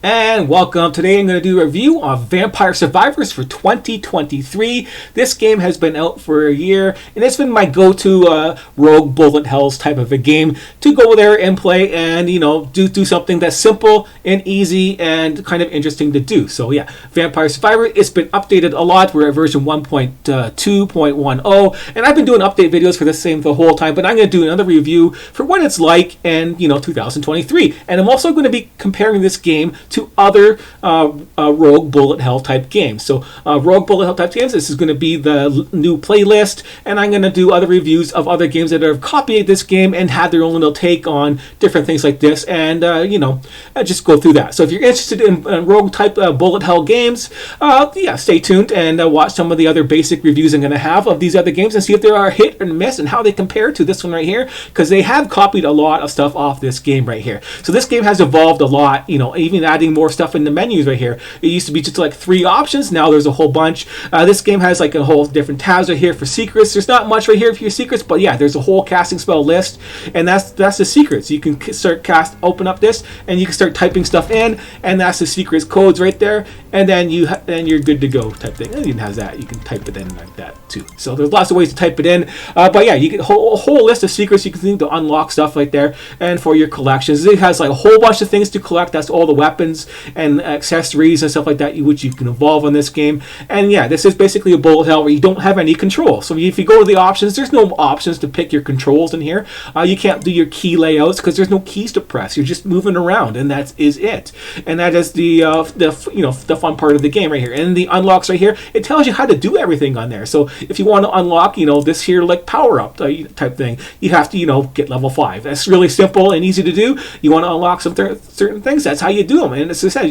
And welcome. Today I'm going to do a review of Vampire Survivors for 2023. This game has been out for a year, and it's been my go-to rogue bullet hells type of a game to go there and play and, you know, do something that's simple and easy and kind of interesting to do. So yeah, Vampire Survivor, it's been updated a lot. We're at version 1.2.10, and I've been doing update videos for this same the whole time, but I'm going to do another review for what it's like in, 2023. And I'm also going to be comparing this game to other rogue bullet hell type games. So rogue bullet hell type games, this is going to be the new playlist, and I'm going to do other reviews of other games that have copied this game and had their own little take on different things like this, and just go through that. So if you're interested in rogue type bullet hell games, stay tuned and watch some of the other basic reviews I'm going to have of these other games and see if they are hit or miss and how they compare to this one right here, because they have copied a lot of stuff off this game right here. So this game has evolved a lot, even adding more stuff in the menus right here. It used to be just like 3 options. Now there's a whole bunch. This game has like a whole different tabs right here for secrets. There's not much right here for your secrets, but yeah, there's a whole casting spell list, and that's the secrets. You can open up this, and you can start typing stuff in, and that's the secrets codes right there, and then you're good to go type thing. It even has that. You can type it in like that too. So there's lots of ways to type it in, but yeah, you get a whole list of secrets you can think to unlock stuff right there, and for your collections, it has like a whole bunch of things to collect. That's all the weapons and accessories and stuff like that which you can evolve on this game. And yeah, this is basically a bullet hell where you don't have any control. So if you go to the options, there's no options to pick your controls in here. You can't do your key layouts because there's no keys to press. You're just moving around, and that is it. And that is the fun part of the game right here. And the unlocks right here, it tells you how to do everything on there. So if you want to unlock this here like power up type thing, you have to get level 5. That's really simple and easy to do. You want to unlock some certain things, that's how you do them. And as I said,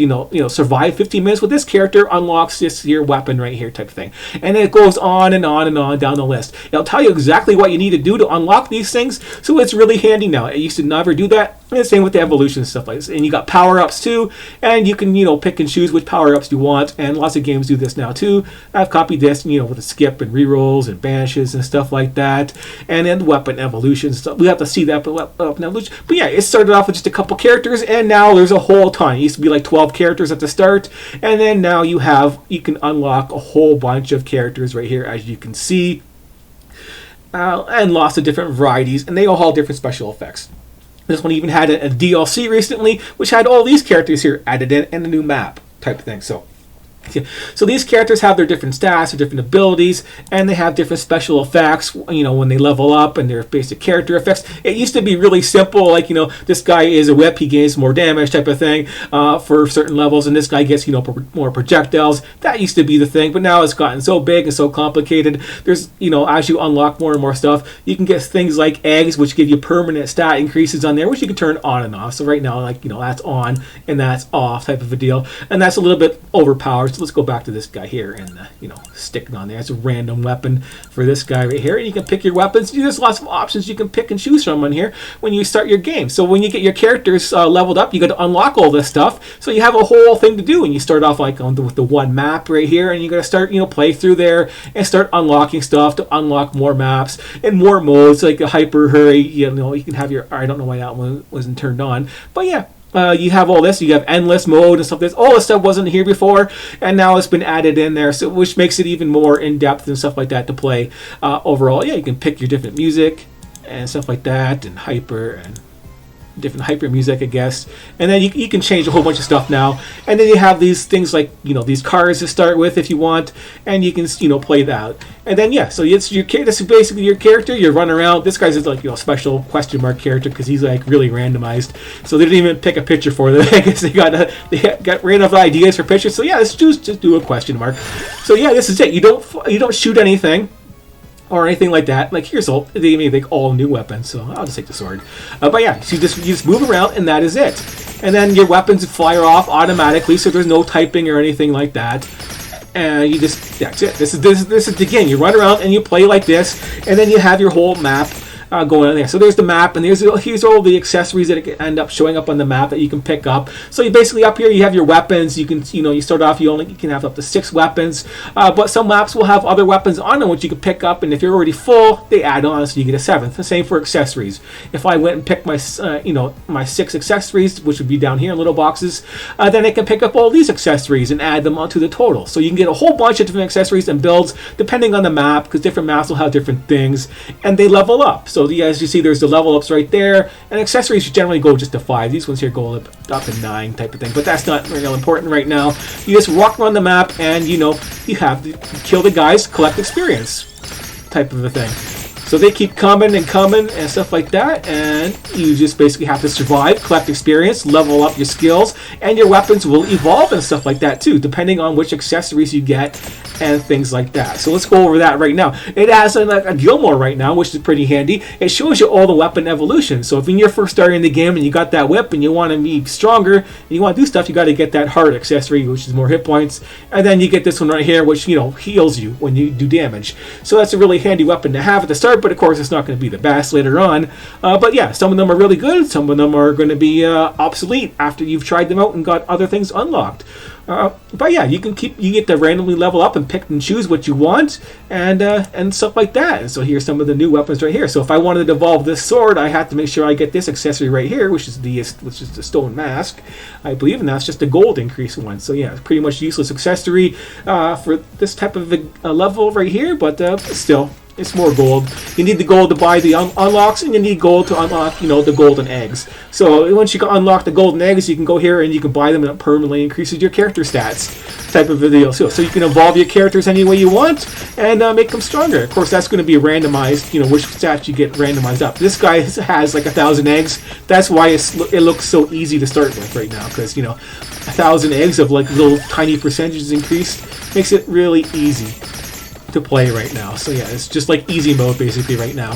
survive 15 minutes with this character unlocks this here weapon right here type of thing. And it goes on and on and on down the list. It'll tell you exactly what you need to do to unlock these things, so it's really handy now. It used to never do that. And the same with the evolution and stuff like this. And you got power-ups too, and you can, pick and choose which power-ups you want, and lots of games do this now too. I've copied this, with a skip and rerolls and banishes and stuff like that. And then weapon evolutions. So we have to see that weapon evolution. But yeah, it started off with just a couple characters, and now there's a whole ton. It used to be like 12 characters at the start, and then now you can unlock a whole bunch of characters right here, as you can see, and lots of different varieties, and they all have different special effects. This one even had a DLC recently, which had all these characters here added in and a new map type of thing. So these characters have their different stats, their different abilities, and they have different special effects, when they level up, and their basic character effects. It used to be really simple, like, this guy is a whip, he gains more damage type of thing for certain levels, and this guy gets, more projectiles. That used to be the thing, but now it's gotten so big and so complicated. There's, as you unlock more and more stuff, you can get things like eggs, which give you permanent stat increases on there, which you can turn on and off. So right now, like, that's on and that's off type of a deal, and that's a little bit overpowered. So let's go back to this guy here and stick it on there. It's a random weapon for this guy right here, and you can pick your weapons. There's lots of options you can pick and choose from on here when you start your game. So when you get your characters leveled up, you got to unlock all this stuff. So you have a whole thing to do, and you start off like with the one map right here, and you got to start play through there and start unlocking stuff to unlock more maps and more modes, like a hyper hurry. You can have your, I don't know why that one wasn't turned on, but yeah. You have all this. You have endless mode and stuff. All this stuff wasn't here before, and now it's been added in there, so which makes it even more in depth and stuff like that to play. Overall, yeah, you can pick your different music and stuff like that, and hyper and different hyper music, I guess. And then you can change a whole bunch of stuff now. And then you have these things like these cards to start with if you want, and you can play that. And then yeah, so it's your character. This is basically your character. You're running around. This guy's like special question mark character because he's like really randomized. So they didn't even pick a picture for them. I guess they got random ideas for pictures. So yeah, let's just do a question mark. So yeah, this is it. You don't shoot anything or anything like that. Like here's all they made like all new weapons, so I'll just take the sword. But yeah, so you just move around, and that is it. And then your weapons fire off automatically, so there's no typing or anything like that. And that's it. This is again. You run around and you play like this, and then you have your whole map going on there. So there's the map, and here's all the accessories that end up showing up on the map that you can pick up. So you basically up here you have your weapons. You can you start off you can have up to 6 weapons, but some maps will have other weapons on them which you can pick up, and if you're already full, they add on so you get a 7th. The same for accessories. If I went and picked my my 6 accessories, which would be down here in little boxes, then I can pick up all these accessories and add them onto the total. So you can get a whole bunch of different accessories and builds depending on the map, because different maps will have different things, and they level up. So as you see, there's the level ups right there, and accessories generally go just to 5. These ones here go up to 9 type of thing, but that's not real important right now. You just walk around the map, and you have to kill the guys, collect experience type of a thing. So they keep coming and coming and stuff like that, and you just basically have to survive, collect experience, level up your skills, and your weapons will evolve and stuff like that too, depending on which accessories you get and things like that. So let's go over that right now. It has a Gilmore right now, which is pretty handy. It shows you all the weapon evolution. So if you're first starting the game and you got that whip and you want to be stronger and you want to do stuff, you got to get that heart accessory, which is more hit points, and then you get this one right here, which heals you when you do damage. So that's a really handy weapon to have at the start, but of course it's not going to be the best later on. But yeah, some of them are really good. Some of them are going to be obsolete after you've tried them out and got other things unlocked. But yeah, you get to randomly level up and pick and choose what you want and stuff like that. And so here's some of the new weapons right here. So if I wanted to evolve this sword, I have to make sure I get this accessory right here, which is the stone mask, I believe, and that's just a gold increase one. So yeah, it's pretty much useless accessory for this type of a level right here, but still. It's more gold. You need the gold to buy the unlocks, and you need gold to unlock, the golden eggs. So once you unlock the golden eggs, you can go here and you can buy them, and it permanently increases your character stats type of a deal. So you can evolve your characters any way you want and make them stronger. Of course, that's going to be randomized, which stats you get randomized up. This guy has like 1,000 eggs. That's why it looks so easy to start with right now, because, 1,000 eggs of like little tiny percentages increase makes it really easy to play right now. So yeah, it's just like easy mode basically right now,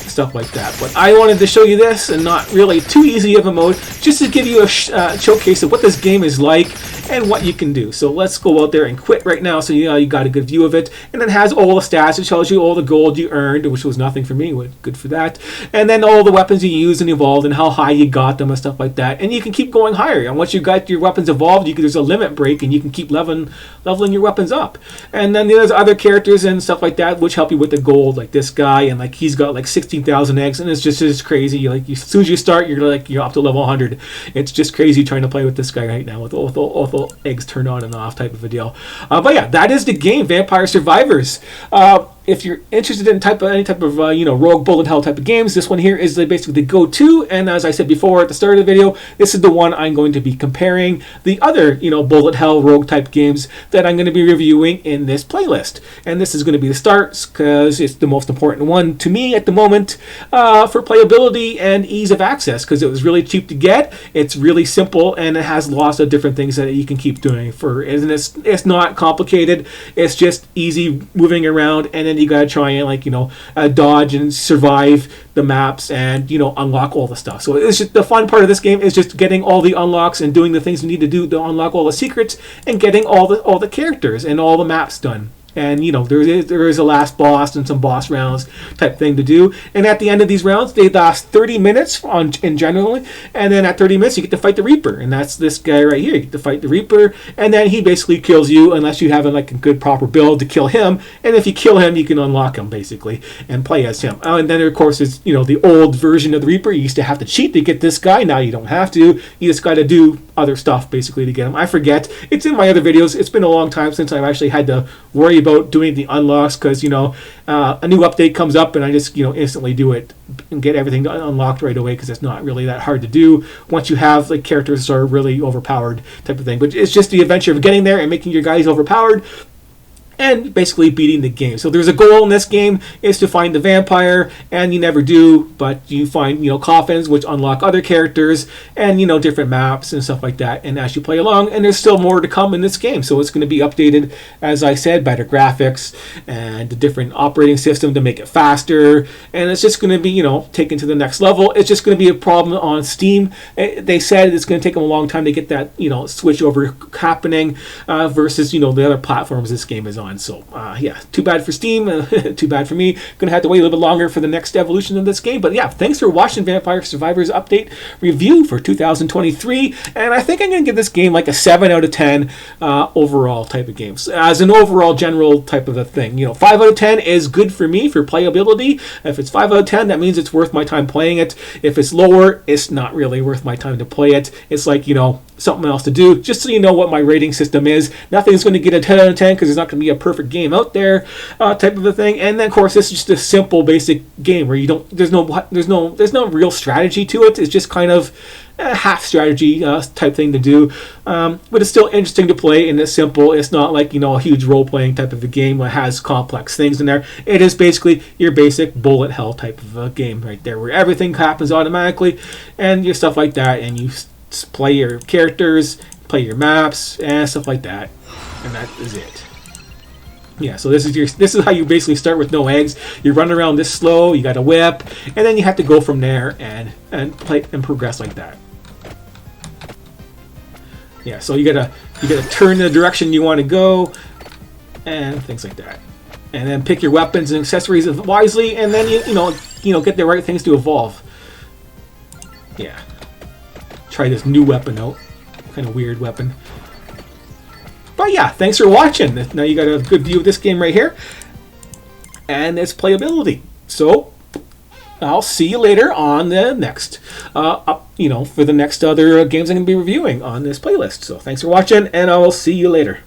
stuff like that. But I wanted to show you this, and not really too easy of a mode, just to give you a showcase of what this game is like and what you can do. So let's go out there and quit right now, so you got a good view of it. And it has all the stats. It tells you all the gold you earned, which was nothing for me, good for that. And then all the weapons you used and evolved, and how high you got them and stuff like that. And you can keep going higher. And once you got your weapons evolved, there's a limit break, and you can keep leveling your weapons up. And then there's other characters and stuff like that which help you with the gold, like this guy, and like he's got like 16,000 eggs, and it's just crazy. Like as soon as you start, you're up to level 100. It's just crazy trying to play with this guy right now with all eggs turned on and off type of a deal. But yeah, that is the game, Vampire Survivors. If you're interested in any type of rogue bullet hell type of games, this one here is basically the go-to. And as I said before at the start of the video, this is the one I'm going to be comparing the other bullet hell rogue type games that I'm going to be reviewing in this playlist. And this is going to be the start, because it's the most important one to me at the moment for playability and ease of access, because it was really cheap to get. It's really simple, and it has lots of different things that you can keep doing and it's not complicated. It's just easy moving around, and then you gotta try and dodge and survive the maps and unlock all the stuff. So it's just the fun part of this game is just getting all the unlocks and doing the things you need to do to unlock all the secrets and getting all the characters and all the maps done. And there is a last boss and some boss rounds type thing to do. And at the end of these rounds, they last 30 minutes in general. And then at 30 minutes, you get to fight the Reaper, and that's this guy right here. You get to fight the Reaper, and then he basically kills you unless you have a good proper build to kill him. And if you kill him, you can unlock him basically and play as him. And then of course is the old version of the Reaper. You used to have to cheat to get this guy. Now you don't have to. You just got to do other stuff basically to get him. I forget. It's in my other videos. It's been a long time since I've actually had to worry about doing the unlocks, because a new update comes up and I just instantly do it and get everything unlocked right away, because it's not really that hard to do once you have characters that are really overpowered type of thing. But it's just the adventure of getting there and making your guys overpowered and basically beating the game. So there's a goal in this game, is to find the vampire, and you never do, but you find coffins which unlock other characters and different maps and stuff like that, and as you play along. And there's still more to come in this game, so it's going to be updated, as I said, better graphics and a different operating system to make it faster, and it's just going to be taken to the next level. It's just going to be a problem on Steam. They said it's going to take them a long time to get that switch over happening versus the other platforms this game is on. on. So yeah, too bad for Steam, too bad for me. Gonna have to wait a little bit longer for the next evolution of this game. But yeah, thanks for watching Vampire Survivors Update review for 2023, and I think I'm gonna give this game like a 7 out of 10 overall type of games, as an overall general type of a thing. 5 out of 10 is good for me for playability. If it's 5 out of 10, that means it's worth my time playing it. If it's lower, it's not really worth my time to play it. It's like, something else to do, just so you know what my rating system is. Nothing's going to get a 10 out of 10 because there's not going to be a perfect game out there, type of a thing. And then of course this is just a simple basic game where there's no real strategy to it. It's just kind of a half strategy type thing to do, but it's still interesting to play, and it's simple. It's not like a huge role-playing type of a game that has complex things in there. It is basically your basic bullet hell type of a game right there, where everything happens automatically and your stuff like that, and you play your characters, play your maps, and stuff like that, and that is it. Yeah, so this is how you basically start with no eggs. You run around this slow, you got a whip, and then you have to go from there and play and progress like that. Yeah, so you gotta turn the direction you want to go, and things like that, and then pick your weapons and accessories wisely, and then you get the right things to evolve. Yeah. Try this new weapon out. Kind of weird weapon. But yeah, thanks for watching. Now you got a good view of this game right here and its playability. So I'll see you later on the next, for the next other games I'm going to be reviewing on this playlist. So thanks for watching, and I will see you later.